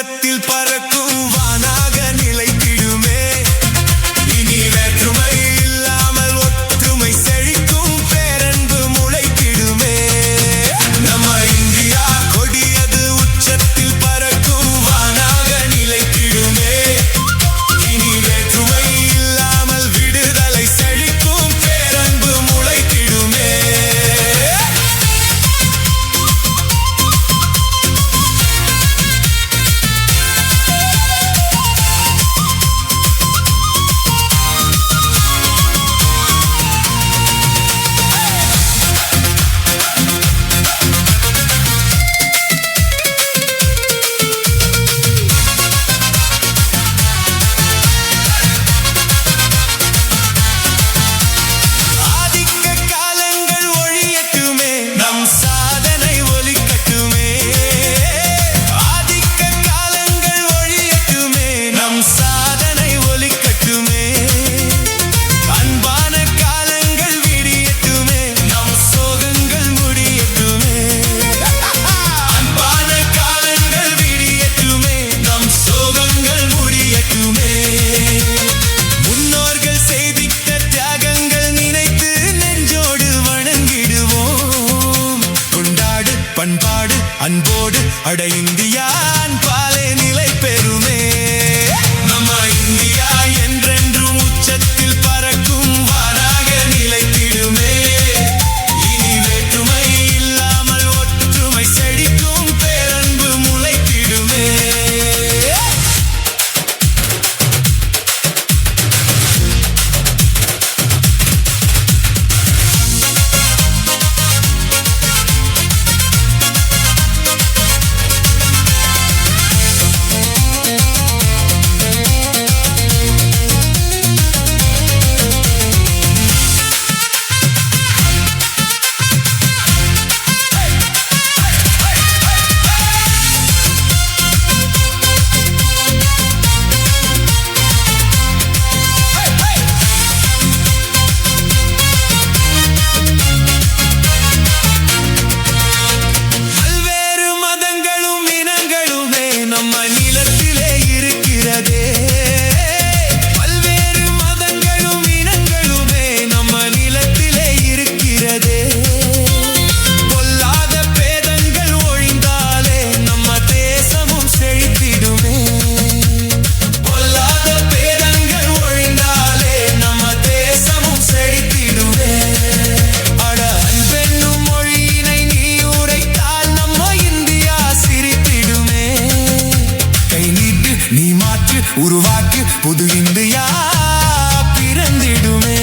உச்சத்தில் பறக்கும் வானாக நிலைத்திடுமே. இனி வேற்றுமை இல்லாமல் ஒற்றுமை செழிக்கும் பேரன்பு முளைத்திடுமே. நம்ம இந்தியா கொடியது உச்சத்தில் பறக்கும் வானாக நிலைத்திடுமே. இனி வேற்றுமை இல்லாமல் விடுதலை செழிக்கும் பேரன்பு முளைத்திடுமே. பண்பாடு அன்போடு அட இந்தியா அன்பாலே நிலை பெறுமே. நம்ம இந்தியா என்றென்றும் உச்சத்தில் பறக்கும் வானாக நிலைத்திடுமே. இனி வேற்றுமை இல்லாமல் ஒற்றுமை செழிக்கும் பேரன்பு முளைத்திடுமே. பல்வேறு மதங்களும் இனங்களுமே நம்ம நிலத்திலே இருக்கிறதே. பொல்லாத பேதங்கள் ஒழிந்தாலே நம்ம தேசமும் செழித்திடுமே. பொல்லாத பேதங்கள் ஒழிந்தாலே நம்ம தேசமும் செழித்திடுமே. அட அன்பென்னும் மொழியினை நீ உரைத்தால் நம்ம இந்தியா சிரித்திடுமே. கை நீட்டு நீ மாற்று உருவாக்கு புது இந்தியா பிறந்திடுமே.